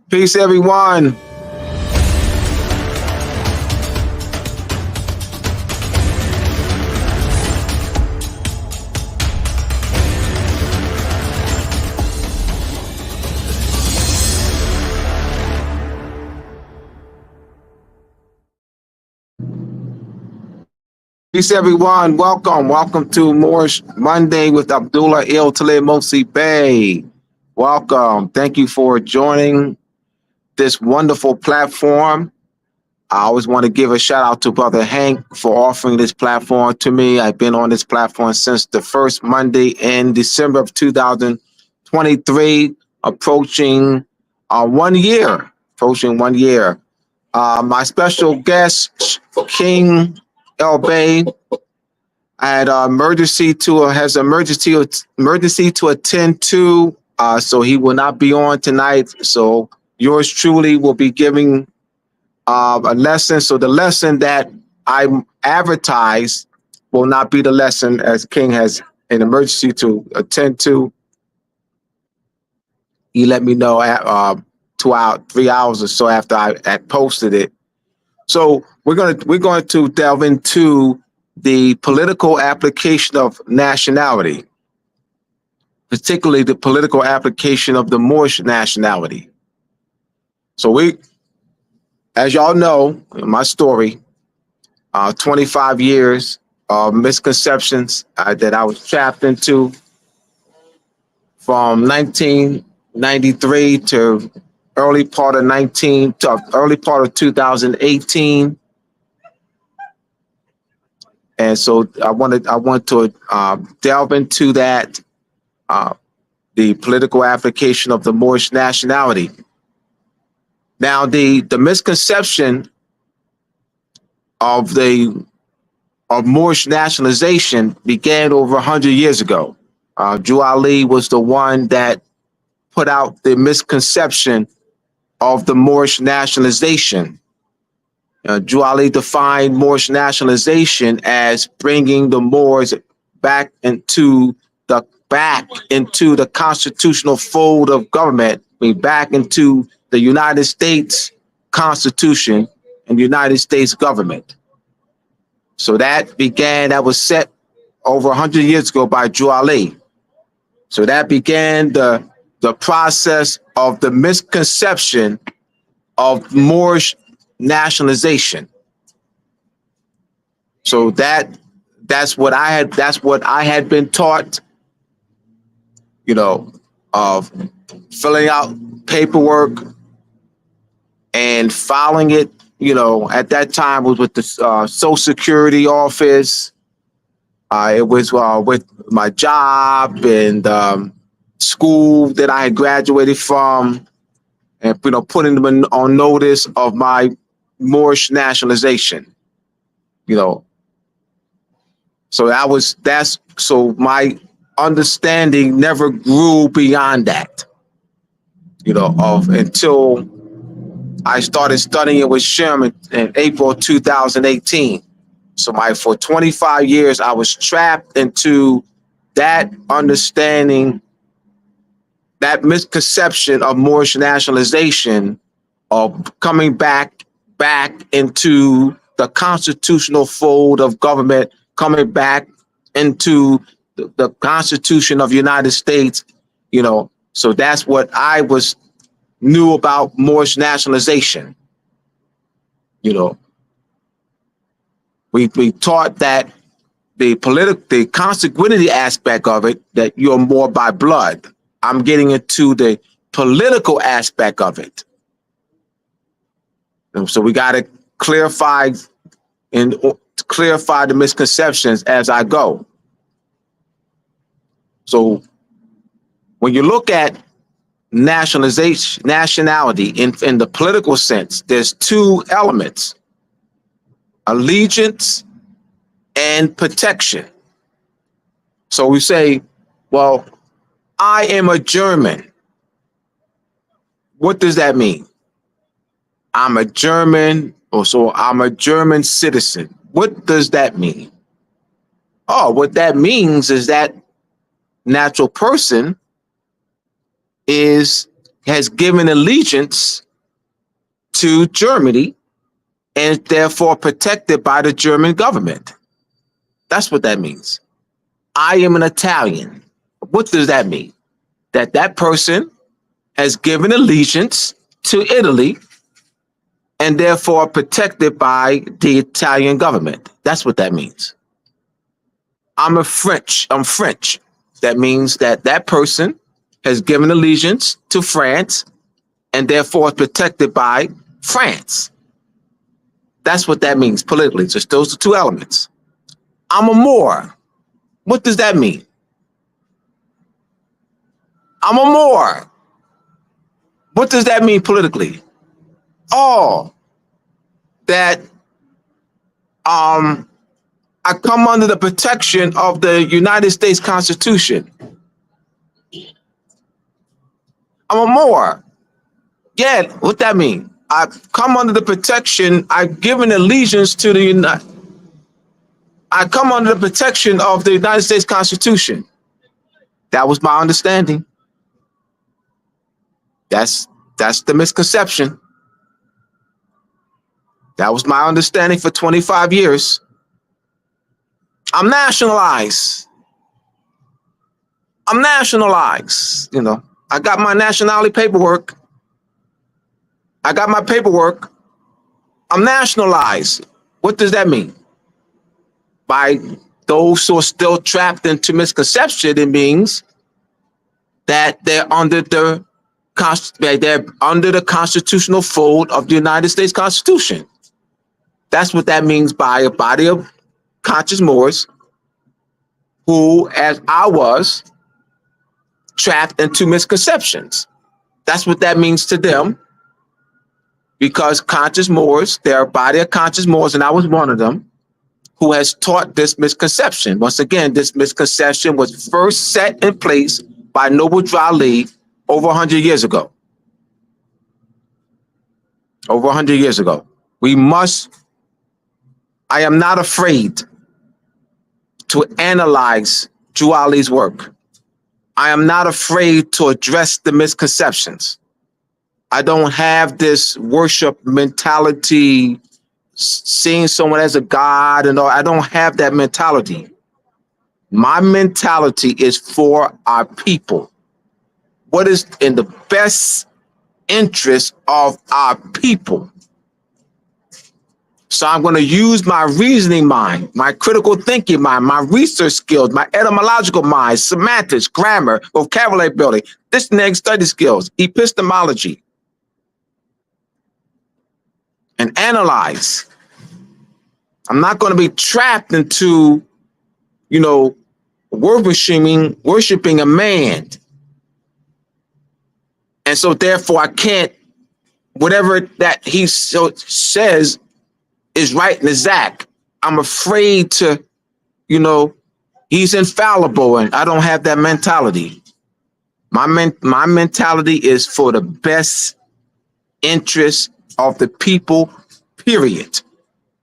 Peace, everyone. Peace, everyone. Welcome to Moorish Monday with Abdullah Il Talib Mosi Bey. Welcome. Thank you for joining this wonderful platform. I always want to give a shout out to Brother Hank for offering this platform to me. I've been on this platform since the first Monday in December of 2023, approaching 1 year. My special guest, King El Bey, had emergency to attend to, so he will not be on tonight. So yours truly will be giving a lesson. So the lesson that I advertised will not be the lesson, as King has an emergency to attend to. He let me know at 3 hours or so after I had posted it. So we're going to delve into the political application of nationality, particularly the political application of the Moorish nationality. So as y'all know, in my story, 25 years of misconceptions that I was trapped into from 1993 to early part of 2018. And so I want to delve into that, the political application of the Moorish nationality. Now, the misconception of Moorish nationalization began over 100 years ago. Drew Ali was the one that put out the misconception of the Moorish nationalization. Drew Ali defined Moorish nationalization as bringing the Moors back into the constitutional fold of government, back into the United States Constitution and United States government. So that was set over 100 years ago by Drew Ali. So that began the process of the misconception of Moorish nationalization. So that's what I had been taught, of filling out paperwork and filing it, at that time was with the Social Security office. It was with my job and school that I had graduated from, and putting them on notice of my Moorish nationalization. So my understanding never grew beyond that, until I started studying it with Sherman in April 2018. So for 25 years, I was trapped into that understanding, that misconception of Moorish nationalization, of coming back into the constitutional fold of government, coming back into the Constitution of the United States, So that's what I knew about Moorish nationalization. We taught that the consanguinity aspect of it, that you're more by blood. I'm getting into the political aspect of it. And so we got to clarify the misconceptions as I go. So when you look at nationality in the political sense, there's two elements: allegiance and protection. So we say, well, I am a German. What does that mean? I'm a German, or so I'm a German citizen. What does that mean? Oh, what that means is that natural person has given allegiance to Germany and therefore protected by the German government. That's what that means. I am an Italian. What does that mean? That person has given allegiance to Italy and therefore protected by the Italian government. That's what that means. I'm French. That means that person has given allegiance to France and therefore is protected by France. That's what that means politically. Just those are two elements. I'm a Moor. What does that mean? I'm a Moor. What does that mean politically? Oh, that I come under the protection of the United States Constitution. I'm a Moor. Yeah, what that mean? I come under the protection. I've given allegiance to I come under the protection of the United States Constitution. That was my understanding. That's the misconception. That was my understanding for 25 years. I'm nationalized. You know, I got my nationality paperwork. I got my paperwork. I'm nationalized. What does that mean? By those who are still trapped into misconception, it means that they're under the constitutional fold of the United States Constitution. That's what that means by a body of conscious Moors who, as I was, trapped into misconceptions. That's what that means to them, because conscious Moors, they're a body of conscious Moors, and I was one of them, who has taught this misconception. Once again, this misconception was first set in place by Noble Drew Ali over 100 years ago. Over 100 years ago. I am not afraid to analyze Drew Ali's work. I am not afraid to address the misconceptions. I don't have this worship mentality, seeing someone as a god and all. I don't have that mentality. My mentality is for our people. What is in the best interest of our people? So I'm going to use my reasoning mind, my critical thinking mind, my research skills, my etymological mind, semantics, grammar, vocabulary building, listening study skills, epistemology, and analyze. I'm not going to be trapped into, worshiping a man. And so therefore I can't, whatever that he says is right and exact. I'm afraid to, he's infallible, and I don't have that mentality. My mentality is for the best interest of the people, period.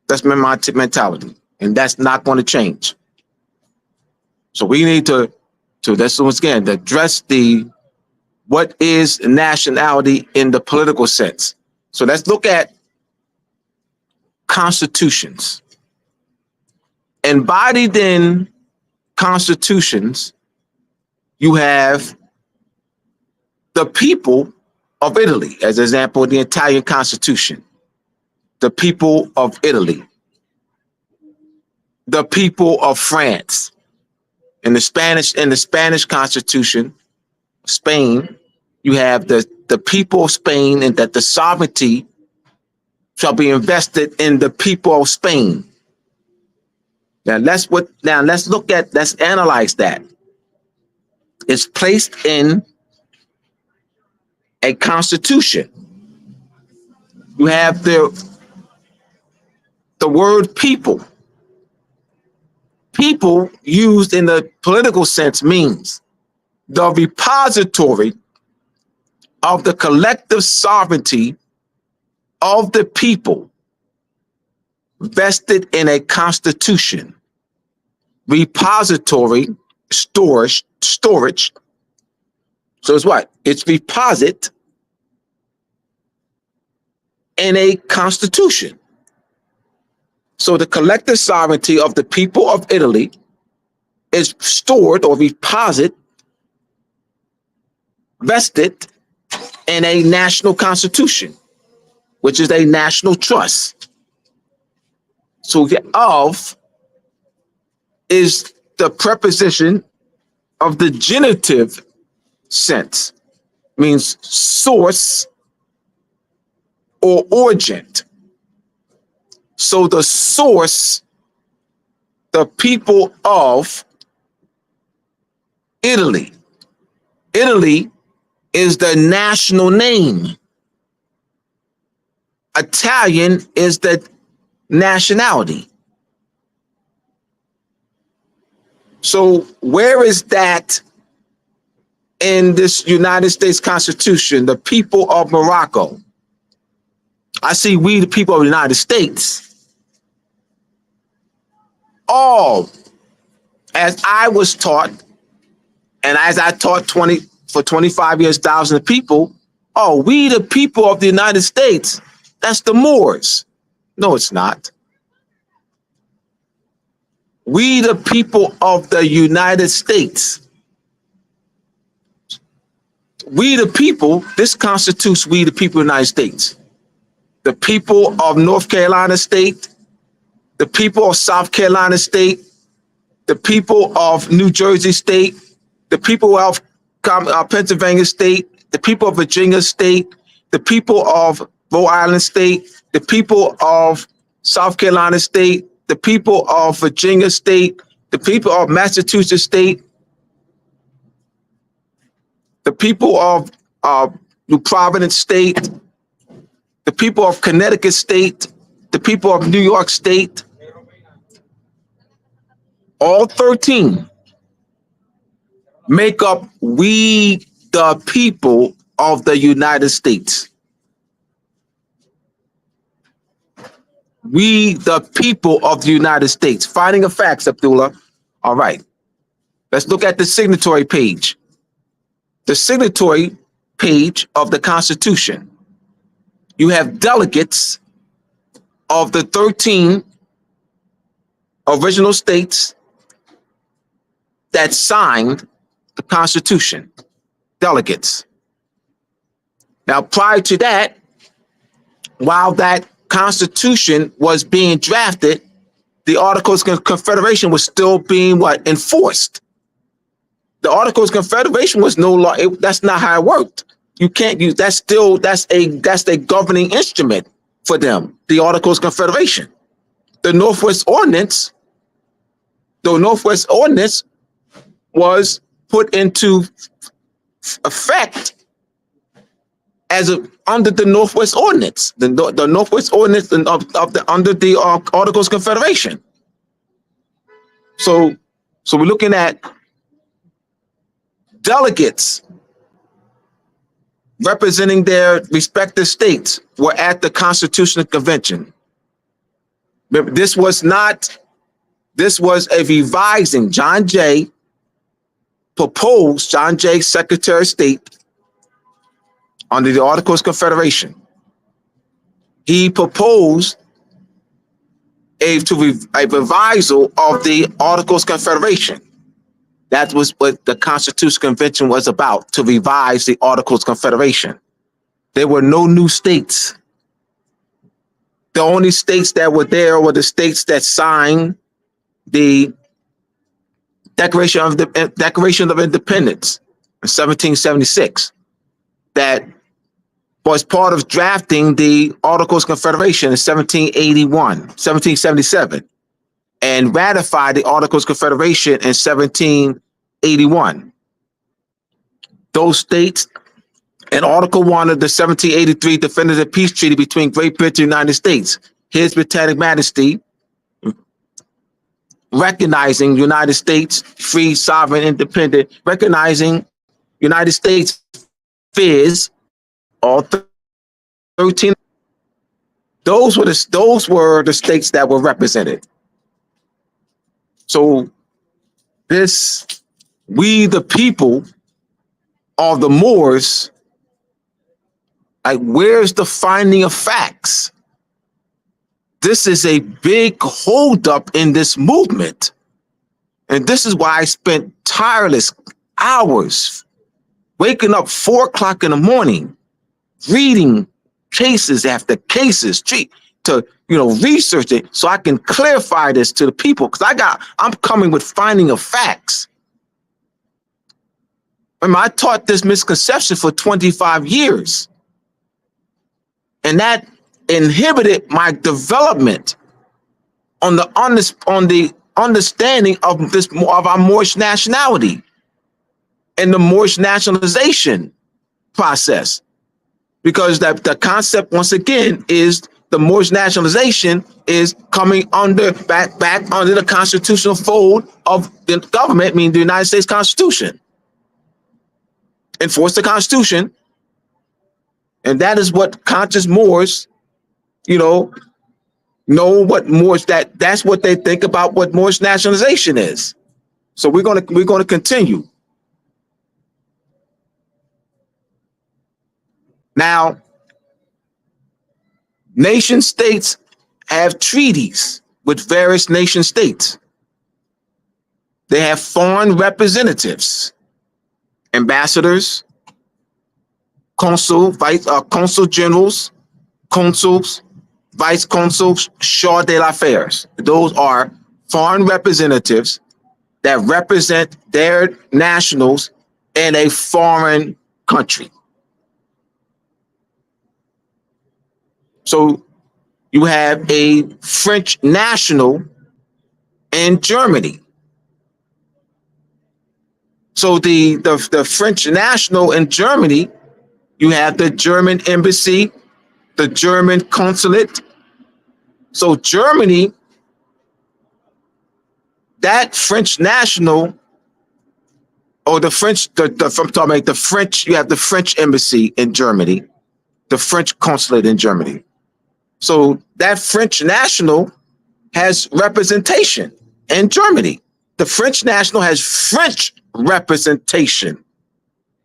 That's my mentality, and that's not going to change. So we need to that's once again to address what is nationality in the political sense. So let's look at constitutions. Embodied in constitutions, you have the people of Italy, as an example, the Italian Constitution, the people of Italy, the people of France, in the Spanish Constitution, Spain, you have the people of Spain, and that the sovereignty shall be invested in the people of Spain. Let's analyze that. It's placed in a constitution. You have the word people. People used in the political sense means the repository of the collective sovereignty of the people vested in a constitution. repository, storage. So it's what? It's reposit in a constitution. So the collective sovereignty of the people of Italy is stored or vested in a national constitution, which is a national trust. So the of is the preposition of the genitive sense, means source or origin. So the source, the people of Italy. Italy is the national name. Italian is the nationality. So where is that in this United States Constitution? The people of Morocco. I see we, the people of the United States. All, as I was taught, and as I taught for 25 years, thousands of people, oh, we the people of the United States, that's the Moors. No, it's not. We the people of the United States. We the people, this constitutes we the people of the United States. The people of North Carolina State, the people of South Carolina State, the people of New Jersey State, the people of Pennsylvania State, the people of Virginia State, the people of Rhode Island State, the people of South Carolina State, the people of Virginia State, the people of Massachusetts State, the people of New Providence State, the people of Connecticut State, the people of New York State, all 13 make up we the people of the United States. We the people of the United States. Finding of facts, Abdullah. All right. Let's look at the signatory page. The signatory page of the Constitution. You have delegates of the 13 original states that signed the Constitution. Delegates. Now, prior to that, while that Constitution was being drafted, the Articles of Confederation was still being enforced. The Articles of Confederation was no law. That's not how it worked. You can't use that's a governing instrument for them. The Articles of Confederation. The Northwest Ordinance was put into effect under the Northwest Ordinance, the Northwest Ordinance under the Articles of Confederation. So we're looking at delegates representing their respective states were at the Constitutional Convention. This was a revising. John Jay, Secretary of State, under the Articles of Confederation, he proposed a revisal of the Articles of Confederation. That was what the Constitutional Convention was about, to revise the Articles of Confederation. There were no new states. The only states that were there were the states that signed the Declaration of Independence in 1776. That was part of drafting the Articles of Confederation in 1777, and ratified the Articles of Confederation in 1781. Those states, in Article 1 of the 1783 Definitive Peace Treaty between Great Britain and the United States, His Britannic Majesty, recognizing United States free, sovereign, independent, recognizing United States fears all 13. Those were the states that were represented. So this, we the people of the Moors, like, where's the finding of facts? This is a big holdup in this movement. And this is why I spent tireless hours waking up 4 o'clock in the morning, reading cases after cases, to research it so I can clarify this to the people. Because I'm coming with finding of facts. Remember, I taught this misconception for 25 years. And that inhibited my development on the understanding of our Moorish nationality and the Moorish nationalization process. Because the concept, once again, is the Moorish nationalization is coming back under the constitutional fold of the government, meaning the United States Constitution. Enforce the Constitution. And that is what conscious Moors, know what Moorish, that's what they think about what Moorish nationalization is. So we're gonna continue. Now, nation states have treaties with various nation states. They have foreign representatives, ambassadors, consul generals, consuls, vice consuls, charge d'affaires. Those are foreign representatives that represent their nationals in a foreign country. So you have a French national in Germany. So the French national in Germany, you have the German embassy, the German consulate. So Germany, that French national, or the French, I'm talking about the French, you have the French embassy in Germany, the French consulate in Germany. So that French national has representation in Germany. The French national has French representation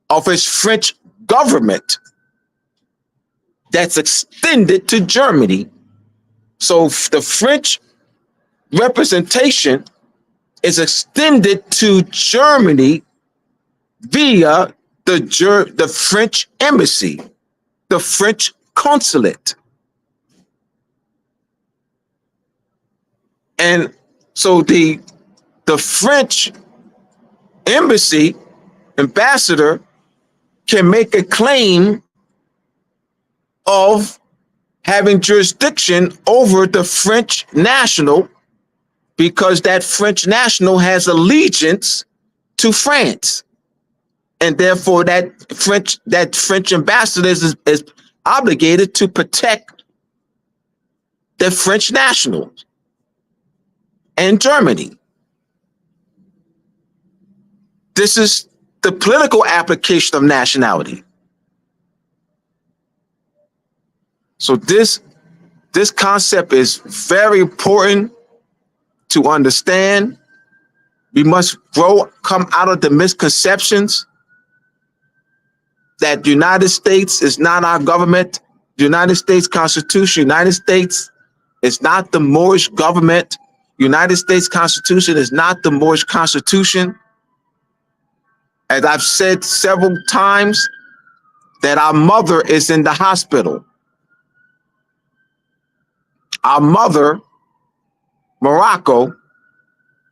of its French government that's extended to Germany. So the French representation is extended to Germany via the French embassy, the French consulate. And so the French embassy ambassador can make a claim of having jurisdiction over the French national because that French national has allegiance to France. And therefore that French ambassador is obligated to protect the French national in Germany. This is the political application of nationality. So this concept is very important to understand. We must come out of the misconceptions that the United States is not our government. The United States Constitution, United States is not the Moorish government. United States Constitution is not the Moorish Constitution. As I've said several times, that our mother is in the hospital. Our mother, Morocco,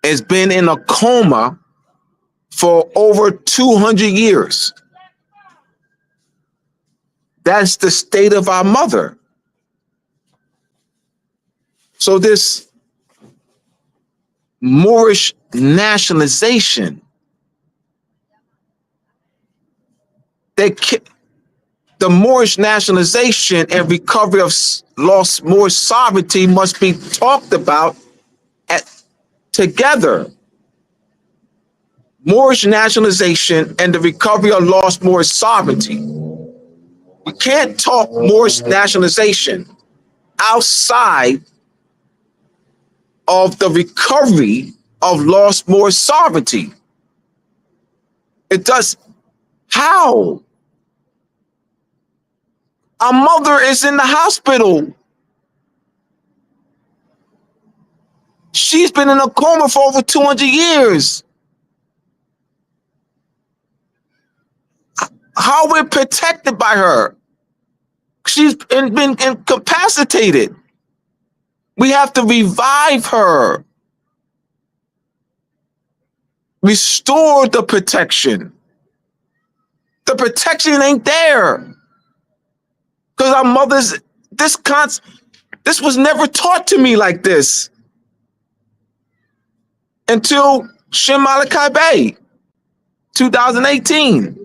has been in a coma for over 200 years. That's the state of our mother. So this Moorish nationalization, the Moorish nationalization and recovery of lost Moorish sovereignty must be talked about together. Moorish nationalization and the recovery of lost Moorish sovereignty. We can't talk Moorish nationalization outside of the recovery of lost Moorish sovereignty. It does. How? Our mother is in the hospital. She's been in a coma for over 200 years. How we're protected by her? She's been incapacitated. We have to revive her. Restore the protection. The protection ain't there. Because our mothers, this was never taught to me like this until Shem Malachi Bey, 2018.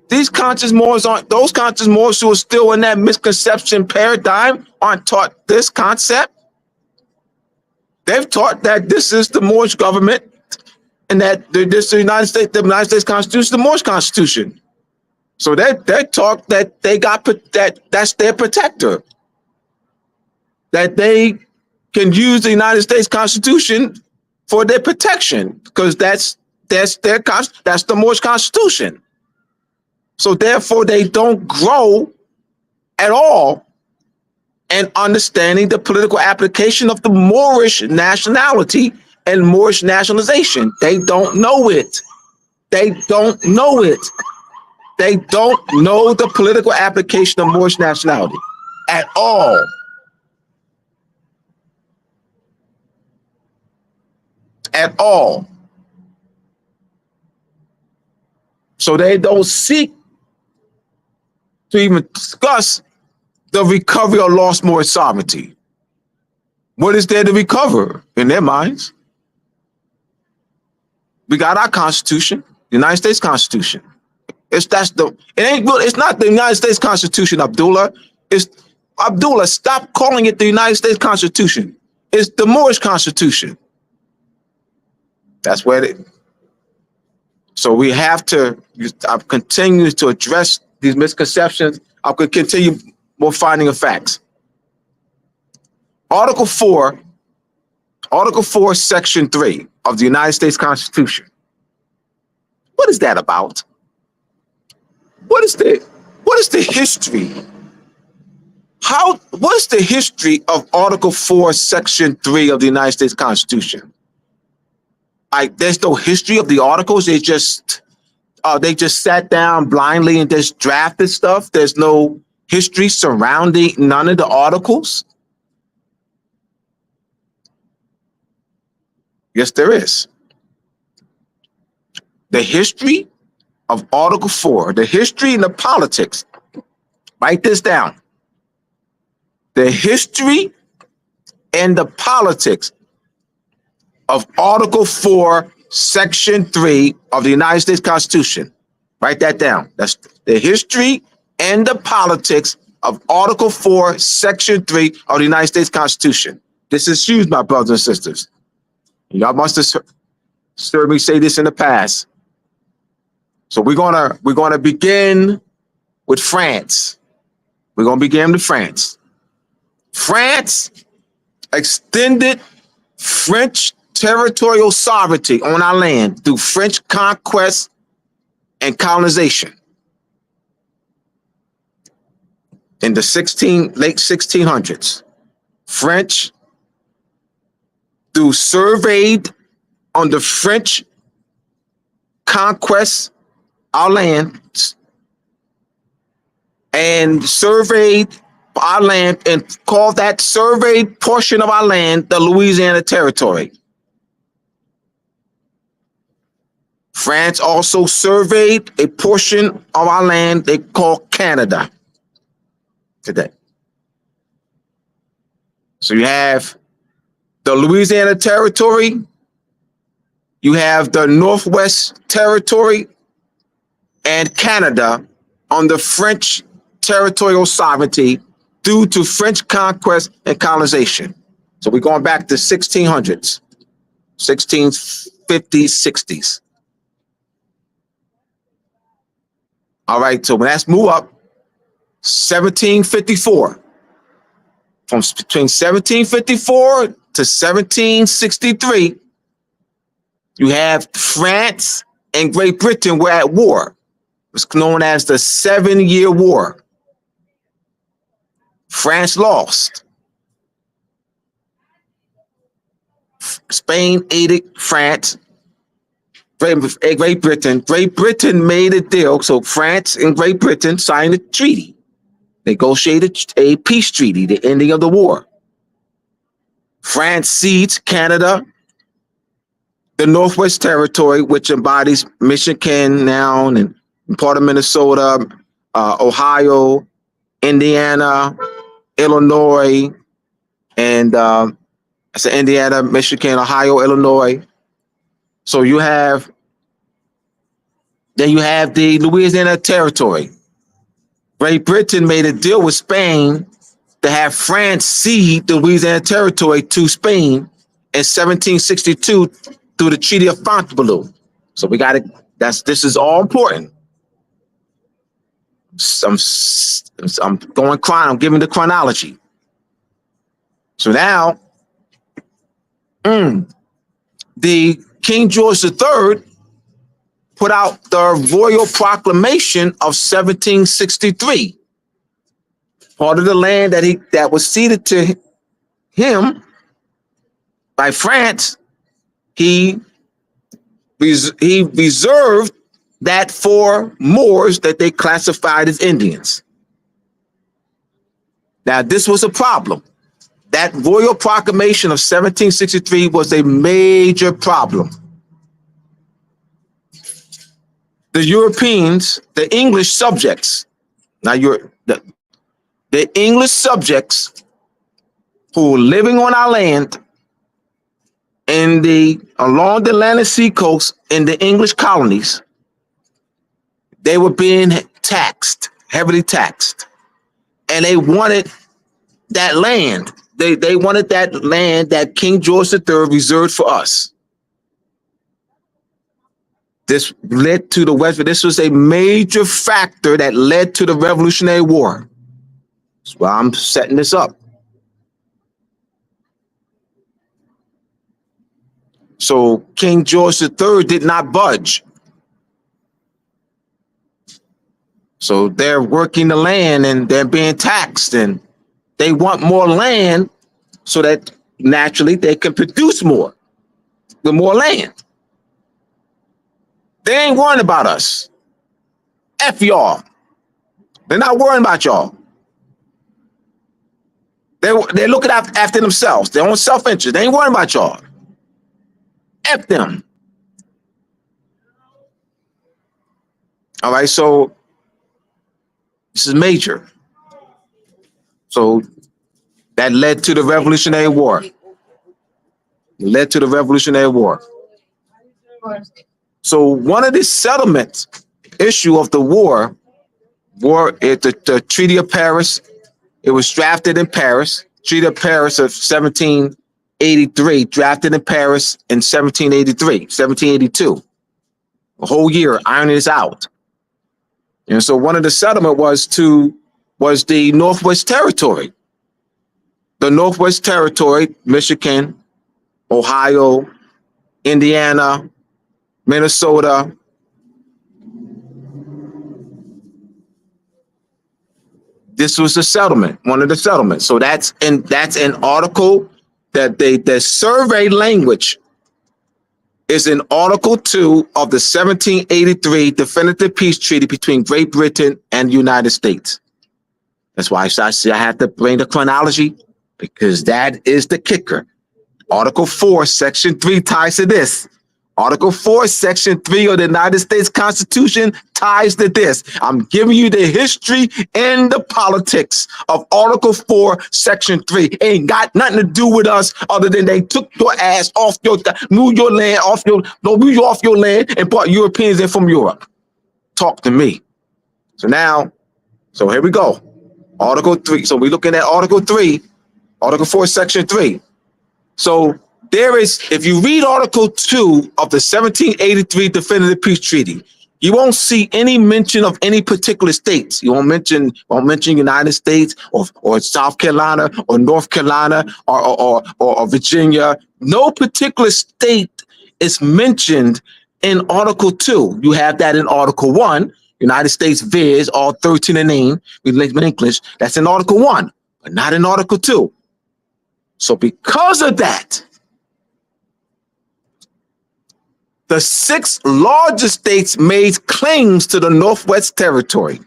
These conscious Moors those conscious Moors who are still in that misconception paradigm aren't taught this concept. They've taught that this is the Moorish government and that this is the United States Constitution, the Moorish Constitution. So they're taught that they got that's their protector, that they can use the United States Constitution for their protection because that's the Moorish Constitution. So therefore, they don't grow at all in understanding the political application of the Moorish nationality and Moorish nationalization. They don't know it. They don't know it. They don't know the political application of Moorish nationality at all. At all. So they don't seek to even discuss the recovery of lost Moorish sovereignty. What is there to recover in their minds? We got our Constitution, the United States Constitution. It's not the United States Constitution, Abdullah. It's Abdullah, stop calling it the United States Constitution. It's the Moorish Constitution. That's where so we have to continue to address these misconceptions. I could continue more finding of facts. Article 4, Section 3 of the United States Constitution. What is that about? What is the history? What is the history of Article 4, Section 3 of the United States Constitution? There's no history of the articles. They just sat down blindly and just drafted stuff. There's no history surrounding none of the articles. Yes, there is. The history of Article 4, the history and the politics. Write this down. The history and the politics of Article 4, Section 3 of the United States Constitution. Write that down. That's the history and the politics of Article 4, Section 3 of the United States Constitution. This is huge, my brothers and sisters. Y'all must have heard me say this in the past. So we're gonna begin with France. We're gonna begin with France. France extended French territorial sovereignty on our land through French conquest and colonization in the late 1600s. French, through surveyed on the French conquest our land and surveyed our land and called that surveyed portion of our land the Louisiana Territory. France also surveyed a portion of our land they call Canada today. So you have the Louisiana Territory, you have the Northwest Territory, and Canada on the French territorial sovereignty due to French conquest and colonization. So we're going back to 1600s, 1650s, 60s. All right, so let's move up. 1754. From between 1754 to to 1763, you have France and Great Britain were at war. It was known as the 7-Year War. France lost. Spain aided France. Great Britain. Great Britain made a deal. So France and Great Britain signed a treaty, negotiated a peace treaty, the ending of the war. France cedes Canada, the Northwest Territory, which embodies Michigan now and part of Minnesota, Ohio, Indiana, Illinois, and I said Indiana, Michigan, Ohio, Illinois. So you have the Louisiana Territory. Great Britain made a deal with Spain to have France cede the Louisiana Territory to Spain in 1762 through the Treaty of Fontainebleau. So we got to. This is all important. I'm going I'm giving the chronology. So now, the King George III put out the Royal Proclamation of 1763. Part of the land that was ceded to him by France, he reserved that for Moors that they classified as Indians. Now, this was a problem. That Royal Proclamation of 1763 was a major problem. The Europeans, the English subjects, the English subjects who were living on our land along the Atlantic Sea coast in the English colonies, they were being taxed, heavily taxed, and they wanted that land. They wanted that land that King George III reserved for us. This led to the West. This was a major factor that led to the Revolutionary War. That's why I'm setting this up. So King George III did not budge. So they're working the land and they're being taxed, and they want more land so that naturally they can produce more with more land. They ain't worrying about us. F y'all. They're not worrying about y'all. They're looking after themselves, their own self-interest. They ain't worrying about y'all. F them. All right, so this is major. So that led to the Revolutionary War. So one of the settlements issue of the war is the Treaty of Paris. It was drafted in Paris. Treaty of Paris of 1783, drafted in Paris in 1782. A whole year ironing this out. And so one of the settlement was the Northwest Territory. The Northwest Territory, Michigan, Ohio, Indiana, Minnesota. This was the settlement, one of the settlements. So that's an article that the survey language is in Article 2 of the 1783 Definitive Peace Treaty between Great Britain and the United States. That's why I had to bring the chronology, because that is the kicker. Article 4, Section 3 ties to this. Article 4, Section 3 of the United States Constitution ties to this. I'm giving you the history and the politics of Article 4, Section 3. It ain't got nothing to do with us other than they took your ass off moved your land off your land and brought Europeans in from Europe. Talk to me. So here we go. Article 3. So we're looking at Article 3, Article 4, Section 3. So there is, if you read Article 2 of the 1783 Definitive Peace Treaty, You won't see any mention of any particular states. You won't mention United States or South Carolina or North Carolina or Virginia. No particular state is mentioned in Article 2. You have that in Article 1, United States viz, all 13 and name, in English. That's in Article 1, but not in Article 2. So because of that, the 6 largest states made claims to the Northwest Territory.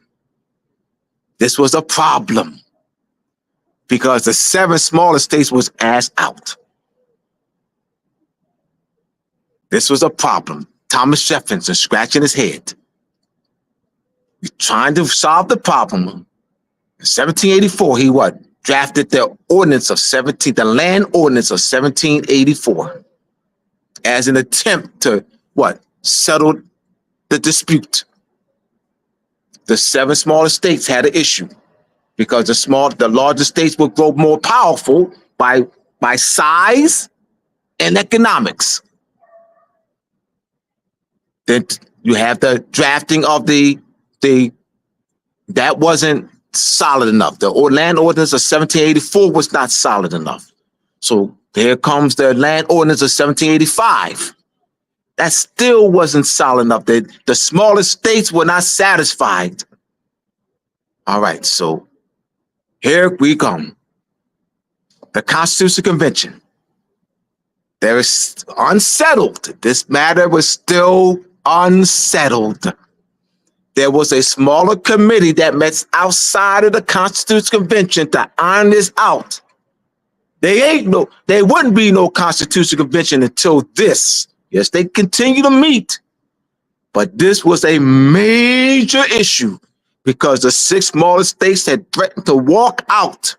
This was a problem because the 7 smaller states was asked out. This was a problem. Thomas Jefferson scratching his head. He's trying to solve the problem. In 1784, he drafted the ordinance of the land ordinance of 1784 as an attempt to settle the dispute. The 7 smaller states had an issue because the larger states would grow more powerful by size and economics. Then you have the drafting of that wasn't solid enough. The land ordinance of 1784 was not solid enough. So here comes the land ordinance of 1785. That still wasn't solid enough. The smallest states were not satisfied. All right, so here we come. The Constitutional Convention. There is unsettled. This matter was still unsettled. There was a smaller committee that met outside of the Constitutional Convention to iron this out. There wouldn't be no Constitutional Convention until this. Yes, they continue to meet, but this was a major issue because the 6 smallest states had threatened to walk out.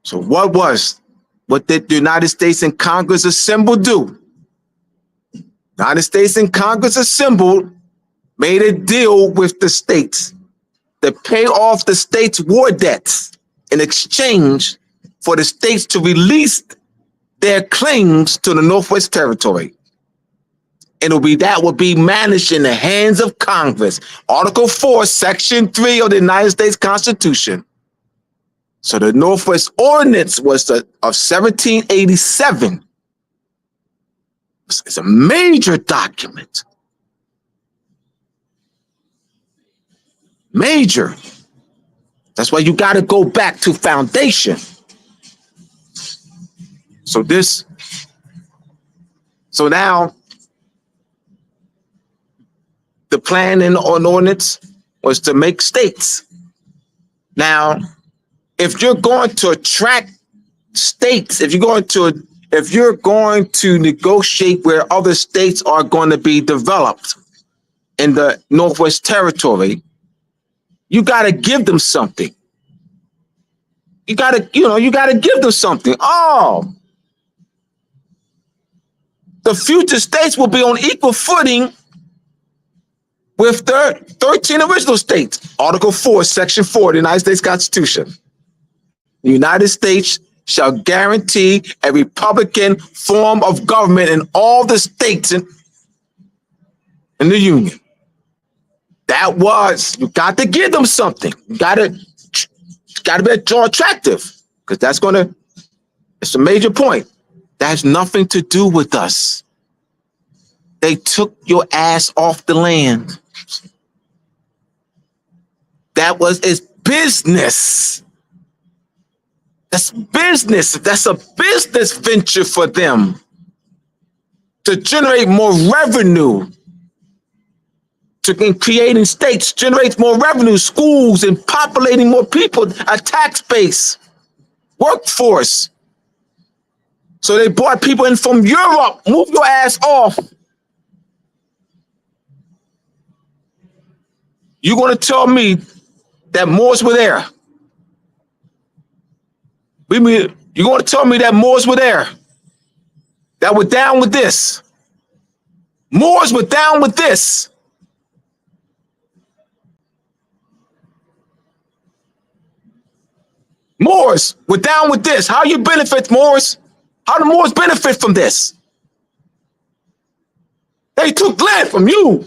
So what did the United States and Congress assembled do? United States and Congress assembled made a deal with the states to pay off the states' war debts in exchange for the states to release their claims to the Northwest Territory. And that would be managed in the hands of Congress. Article 4, Section 3 of the United States Constitution. So the Northwest Ordinance was of 1787. It's a major document. Major. That's why you got to go back to foundation. So now the plan and ordinance was to make states. Now, if you're going to attract states, if you're going to negotiate where other states are going to be developed in the Northwest Territory, you got to give them something. You got to give them something. Oh, the future states will be on equal footing with the 13 original states. Article 4, Section 4 of the United States Constitution. The United States shall guarantee a Republican form of government in all the states in the Union. You got to give them something. You got to be attractive because it's a major point. That has nothing to do with us. They took your ass off the land. That was its business. That's business. That's a business venture for them to generate more revenue. In creating states, generates more revenue, schools, and populating more people, a tax base, workforce. So they brought people in from Europe. Move your ass off. You're going to tell me that Moors were there? You're going to tell me that Moors were there? That were down with this? Moors were down with this. Moors were down with this. How you benefit, Moors? How do Moors benefit from this? They took land from you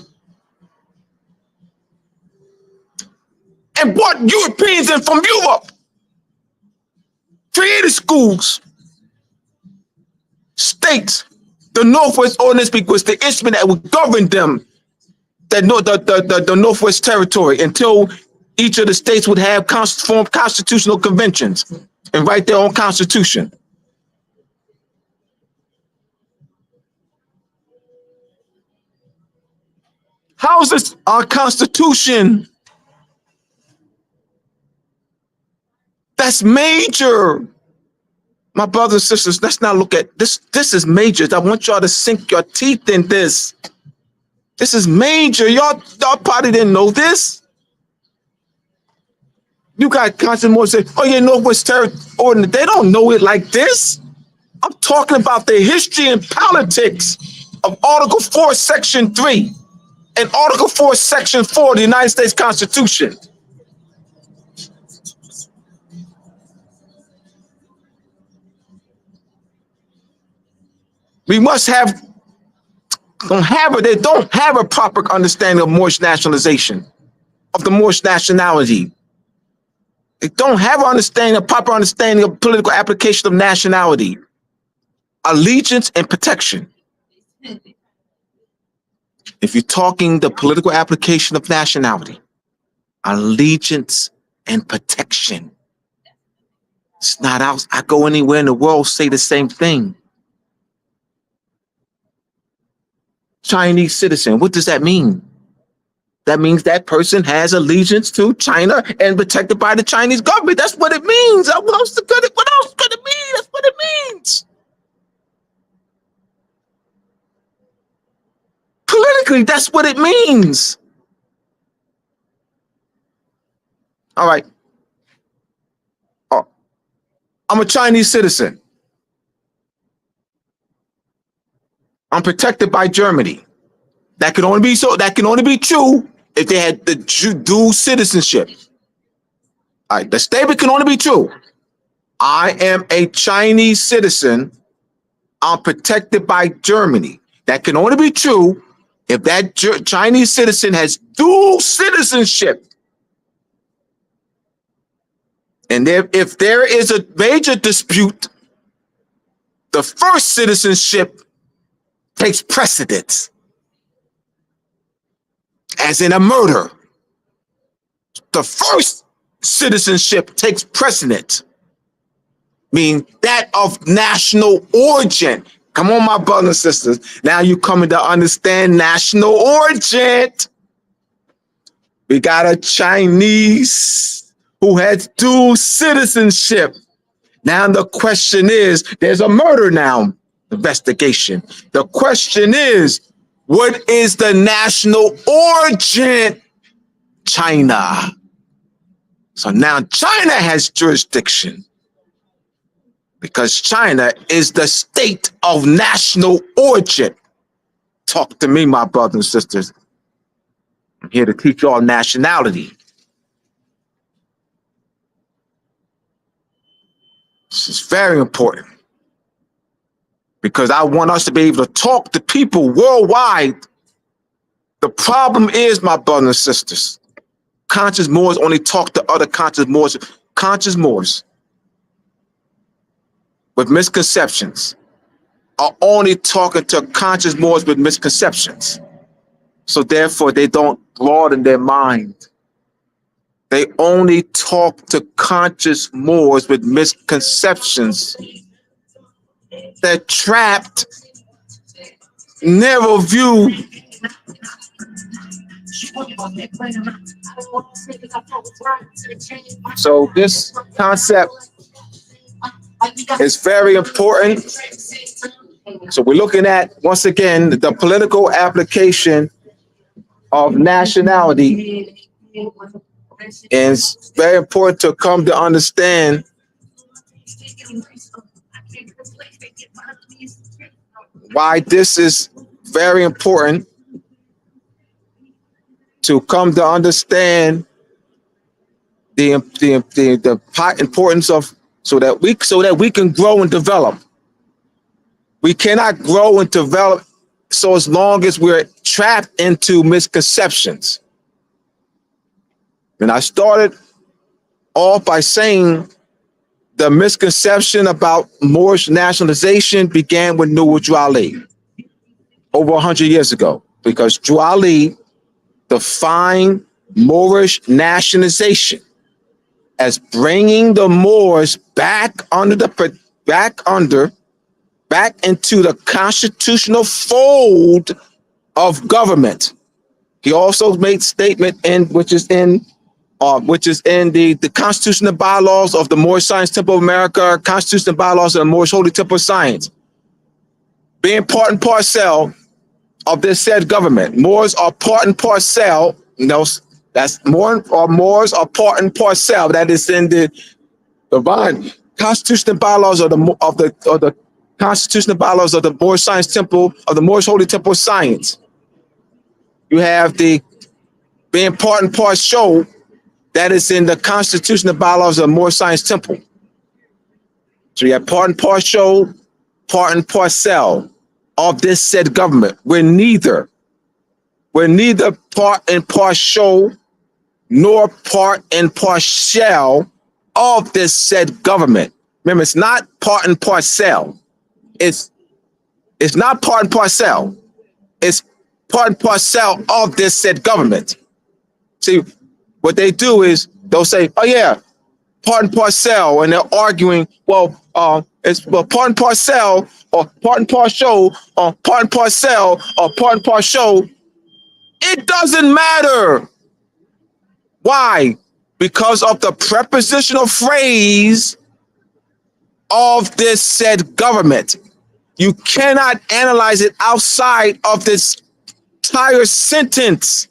and brought Europeans in from Europe, created schools, states. The Northwest Ordinance was the instrument that would govern them, the Northwest Territory, until each of the states would have formed constitutional conventions and write their own constitution. How is this our constitution? That's major. My brothers and sisters, let's not look at this. This is major. I want y'all to sink your teeth in this. This is major. Y'all probably didn't know this. You got constant more say, oh yeah, Northwest Territory. They don't know it like this. I'm talking about the history and politics of Article 4, Section 3 and Article 4, Section 4 of the United States Constitution. We must have, they don't have a proper understanding of Moorish nationalization, of the Moorish nationality. They don't have a proper understanding of political application of nationality, allegiance, and protection. If you're talking the political application of nationality, allegiance, and protection, it's not out. I go anywhere in the world, say the same thing. Chinese citizen, what does that mean? That means that person has allegiance to China and protected by the Chinese government. That's what it means. What else could it mean? That's what it means. Politically, that's what it means. All right. Oh, I'm a Chinese citizen. I'm protected by Germany. That can only be true if they had the dual citizenship. All right, the statement can only be true. I am a Chinese citizen. I'm protected by Germany. That can only be true if that Chinese citizen has dual citizenship. And if there is a major dispute, the first citizenship takes precedence, as in a murder. The first citizenship takes precedence, meaning that of national origin. Come on, my brothers and sisters. Now you coming to understand national origin. We got a Chinese who has dual citizenship. Now the question is, there's a murder now investigation. The question is, what is the national origin? China. So now China has jurisdiction because China is the state of national origin. Talk to me, my brothers and sisters. I'm here to teach you all nationality. This is very important because I want us to be able to talk to people worldwide. The problem is, my brothers and sisters, conscious Moors only talk to other conscious Moors. Conscious Moors with misconceptions are only talking to conscious Moors with misconceptions. So therefore, they don't broaden their mind. They only talk to conscious Moors with misconceptions. They're trapped, narrow view. So this concept is very important. So we're looking at, once again, the political application of nationality. And it's very important to come to understand why this is very important, to come to understand the importance of, so that we can grow and develop. We cannot grow and develop so as long as we're trapped into misconceptions. And I started off by saying the misconception about Moorish nationalization began with Nur Ali over 100 years ago, because Drew Ali defined Moorish nationalization as bringing the Moors back into the constitutional fold of government. He also made statement which is in the constitutional bylaws of the Moorish Science Temple of America, constitutional bylaws of the Moorish Holy Temple of Science, being part and parcel of this said government. Moors are part and parcel. That's Moors are part and parcel. That is in the divine constitutional bylaws of the constitutional bylaws of the Moorish Science Temple of the Moorish Holy Temple of Science. You have the being part and parcel. That is in the constitutional bylaws of the Moorish Science Temple. So you have part and parcel of this said government. We're neither part and parcel nor part and parcel of this said government. Remember, it's not part and parcel. It's not part and parcel. It's part and parcel of this said government. See, what they do is they'll say, "Oh yeah, part and parcel," and they're arguing. It's part and parcel, or part and parcel, or part and parcel, or part and parcel. It doesn't matter. Why? Because of the prepositional phrase of this said government. You cannot analyze it outside of this entire sentence.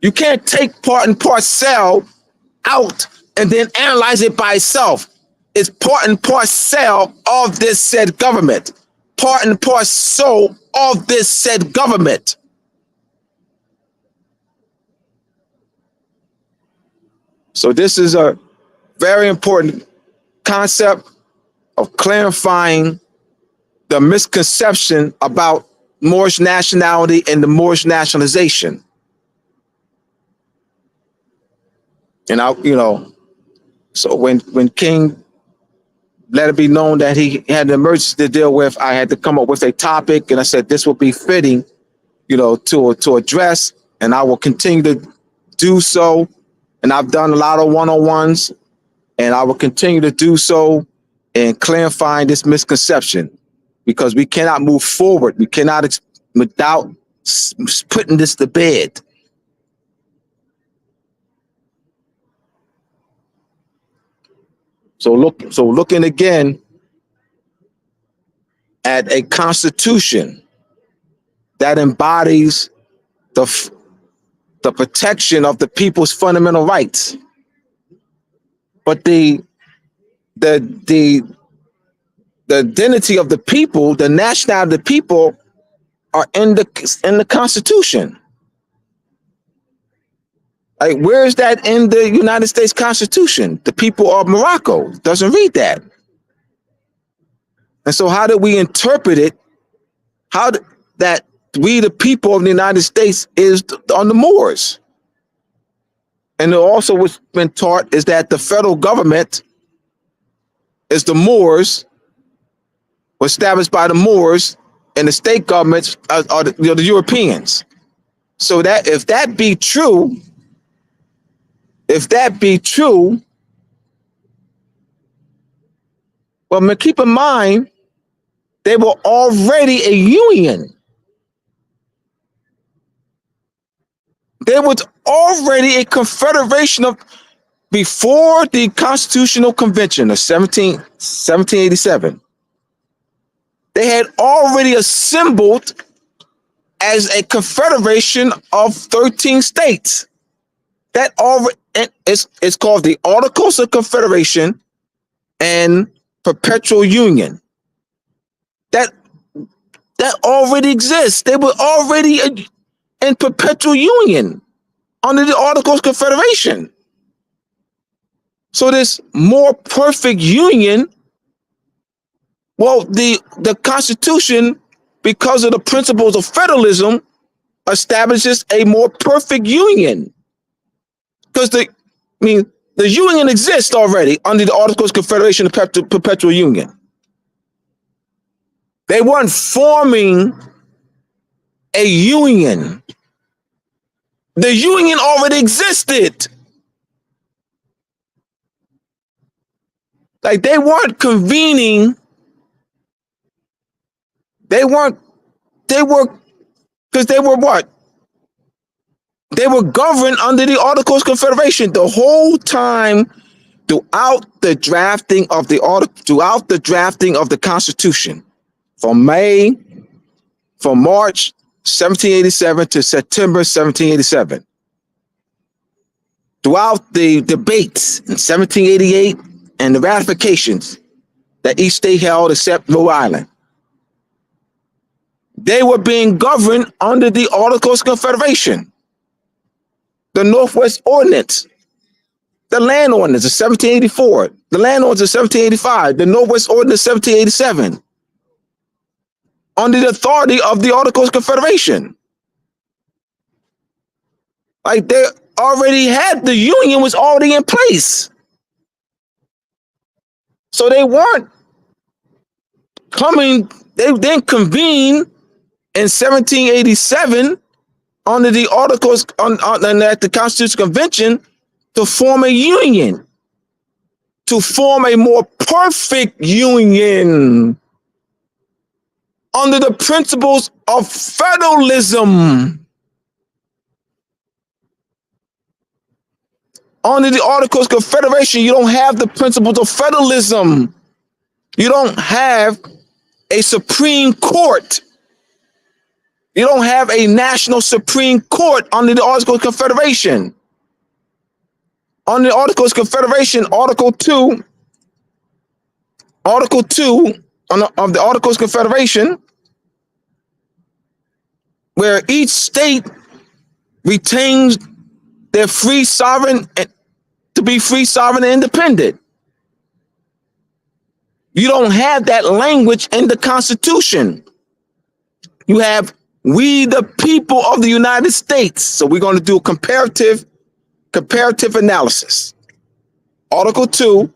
You can't take part and parcel out and then analyze it by itself. It's part and parcel of this said government. Part and parcel of this said government. So this is a very important concept of clarifying the misconception about Moorish nationality and the Moorish nationalization. And so when King let it be known that he had an emergency to deal with, I had to come up with a topic, and I said this would be fitting, to address, and I will continue to do so. And I've done a lot of one-on-ones, and I will continue to do so in clarifying this misconception, because we cannot move forward. We cannot without putting this to bed. So looking again at a constitution that embodies the protection of the people's fundamental rights, but the identity of the people, the nationality of the people, are in the Constitution. Like, where is that in the United States Constitution? The people of Morocco doesn't read that. And so how do we interpret it? That we, the people of the United States, is on the Moors? And also what's been taught is that the federal government is the Moors, was established by the Moors, and the state governments are the Europeans. So that if that be true, well, keep in mind, they were already a union. There was already a confederation before the Constitutional Convention of 1787. They had already assembled as a confederation of 13 states. That already it's called the Articles of Confederation and Perpetual Union. That already exists. They were already in perpetual union under the Articles of Confederation. So this more perfect union, well, the Constitution because of the principles of federalism, establishes a more perfect union. Because the union exists already under the Articles of Confederation of Perpetual Union. They weren't forming a union. The union already existed. Like they weren't convening. They were, because they were what? They were governed under the Articles of Confederation the whole time throughout the drafting of the Constitution, from March 1787 to September 1787. Throughout the debates in 1788 and the ratifications that each state held except Rhode Island, they were being governed under the Articles of Confederation. The Northwest Ordinance, the Land Ordinance of 1784, the Land Ordinance of 1785, the Northwest Ordinance of 1787, under the authority of the Articles of Confederation. Like they already had, the Union was already in place. So they weren't coming, they didn't convene in 1787 under the Articles at the Constitutional Convention to form a union, to form a more perfect union under the principles of federalism. Under the Articles of Confederation, you don't have the principles of federalism. You don't have a Supreme Court. You don't have a national Supreme Court under the Articles of Confederation. Under the Articles of Confederation, Article 2 of the Articles of Confederation, where each state retains their free sovereign to be free, sovereign, and independent. You don't have that language in the Constitution. You have "we the people of the United States." So we're going to do a comparative analysis. Article 2,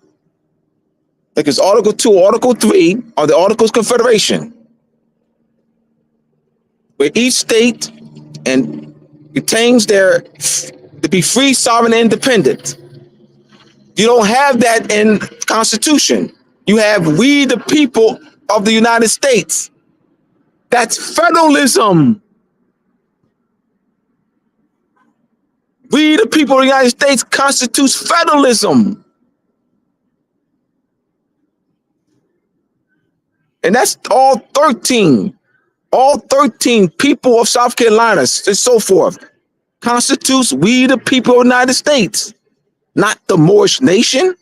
like it's Article 2, Article 3 of the Articles of Confederation, where each state and retains their to be free, sovereign, and independent. You don't have that in the Constitution. You have "we the people of the United States." That's federalism. "We the people of the United States" constitutes federalism. And that's all 13 people of South Carolina and so forth constitutes "we the people of the United States," not the Moorish nation.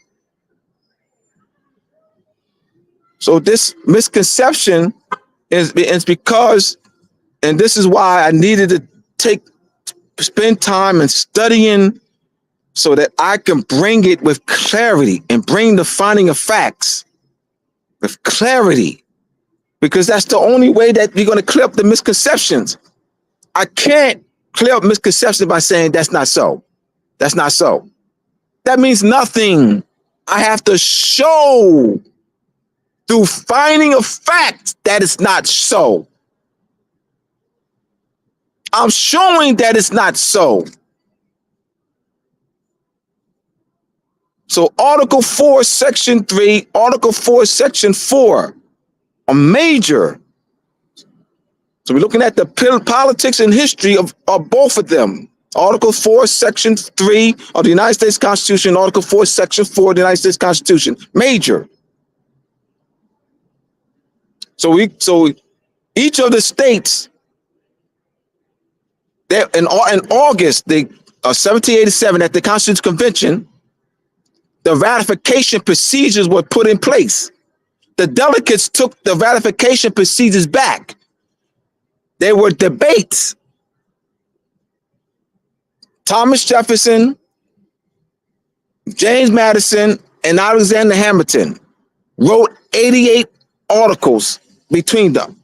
So this misconception is because, and this is why I needed to spend time in studying so that I can bring it with clarity and bring the finding of facts with clarity, because that's the only way that you're going to clear up the misconceptions. I can't clear up misconceptions by saying that's not so. That's not so. That means nothing. I have to show through finding of fact that it's not so. I'm showing that it's not so. So Article 4, Section 3, Article 4, Section 4 are major. So we're looking at the politics and history of both of them. Article 4, Section 3 of the United States Constitution, Article 4, Section 4 of the United States Constitution. Major. So each of the states, in August 1787 at the Constitutional Convention, the ratification procedures were put in place. The delegates took the ratification procedures back. There were debates. Thomas Jefferson, James Madison, and Alexander Hamilton wrote 88 articles between them.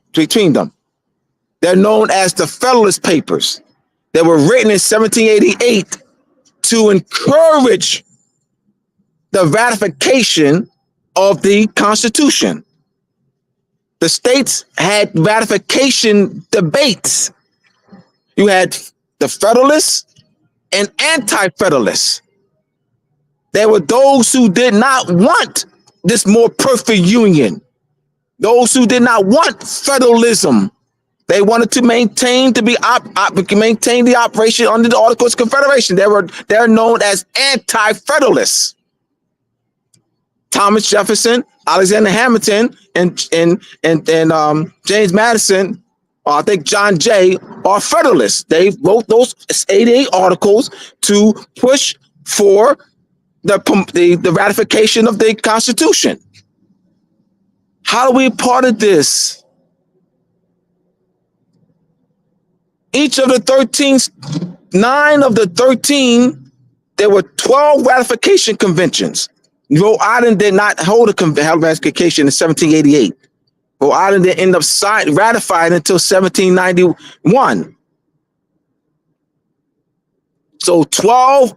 They're known as the Federalist Papers. They were written in 1788 to encourage the ratification of the Constitution. The states had ratification debates. You had the Federalists and Anti-Federalists. There were those who did not want this more perfect union. Those who did not want federalism. They wanted to maintain the operation under the Articles of Confederation. They're known as Anti-Federalists. Thomas Jefferson, Alexander Hamilton, and James Madison, I think John Jay, are Federalists. They wrote those 88 articles to push for the ratification of the Constitution. How are we part of this? Each of the 9 of the 13, there were 12 ratification conventions. Rhode Island did not hold a ratification in 1788. Rhode Island didn't end up ratified until 1791. So 12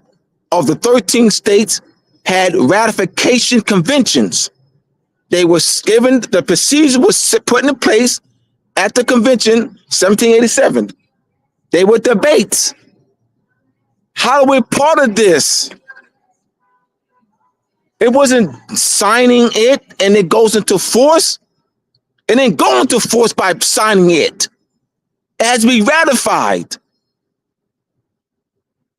of the 13 states had ratification conventions. They were given, the procedure was put in place at the convention, 1787. They were debates. How are we part of this? It wasn't signing it and it goes into force. It didn't go into force by signing it. It has to be ratified.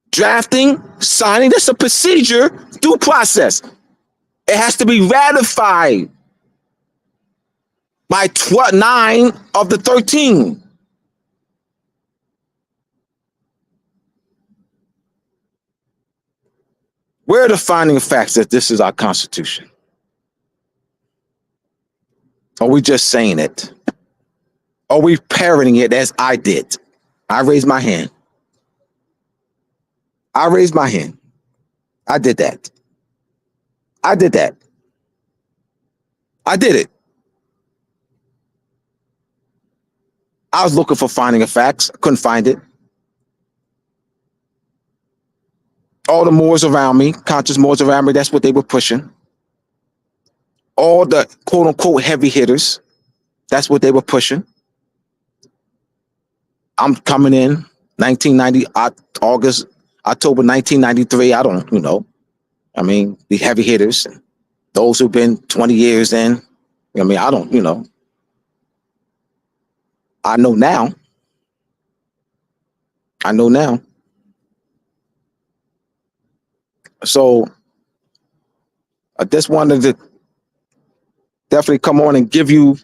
Drafting, signing, that's a procedure, due process. It has to be ratified by 9 of the 13. Where are the finding of facts that this is our Constitution? Are we just saying it? Are we parroting it as I did? I raised my hand. I raised my hand. I did that. I did that. I did it. I was looking for finding of facts. I couldn't find it. All the Moors around me, conscious Moors around me, that's what they were pushing. All the quote unquote heavy hitters, that's what they were pushing. I'm coming in 1990, October 1993. I don't, I mean, the heavy hitters, those who've been 20 years in, I mean, I don't, I know now. I know now. So I just wanted to definitely come on and give you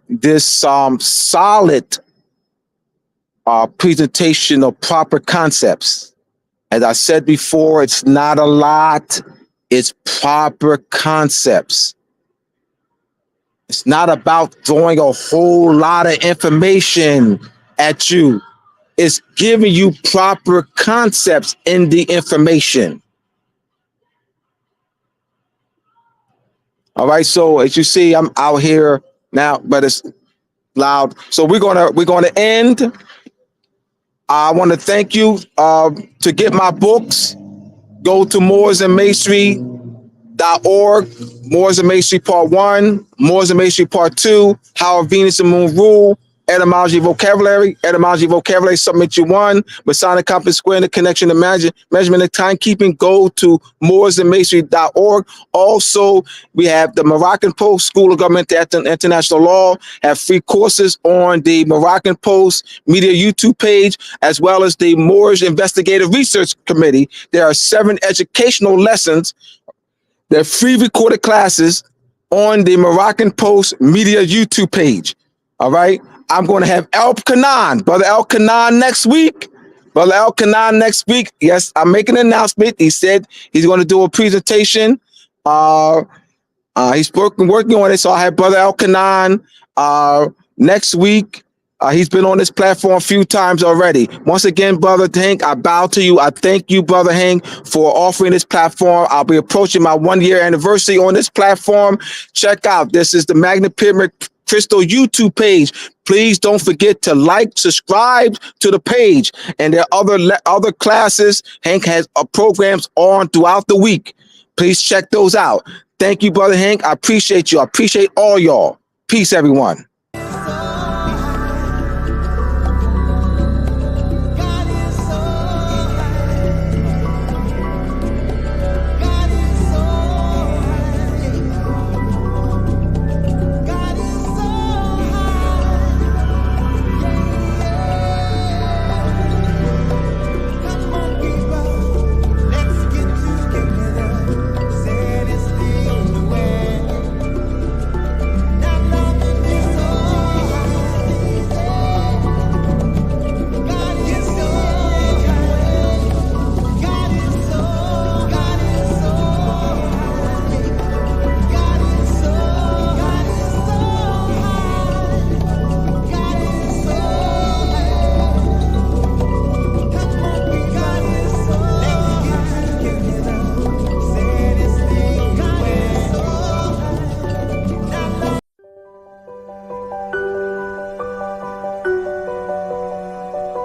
this solid presentation of proper concepts. As I said before, it's not a lot, it's proper concepts. It's not about throwing a whole lot of information at you. It's giving you proper concepts in the information. All right, so as you see, I'm out here now, but it's loud. So we're gonna end. I want to thank you. To get my books, go to mooresandmasonry.org. Moors and Masonry Part 1, Moors and Masonry Part 2, How Venus and Moon Rule, Etymology Vocabulary, Submit You 1, Masonic Compass Square, and the Connection to Measurement and Timekeeping. Go to mooresandmasonry.org. Also, we have the Moroccan Post School of Government and International Law, have free courses on the Moroccan Post Media YouTube page, as well as the Moorish Investigative Research Committee. There are 7 educational lessons. They're free recorded classes on the Moroccan Post Media YouTube page. All right. I'm going to have Brother El Kanan next week. Yes, I'm making an announcement. He said he's going to do a presentation. He's working on it. So I have Brother El Kanan next week. He's been on this platform a few times already. Once again, Brother Hank, I bow to you. I thank you, Brother Hank, for offering this platform. I'll be approaching my 1-year anniversary on this platform. Check out, this is the Magna Pyramid Crystal YouTube page. Please don't forget to like, subscribe to the page. And there are other classes Hank has programs on throughout the week. Please check those out. Thank you, Brother Hank. I appreciate you. I appreciate all y'all. Peace, everyone.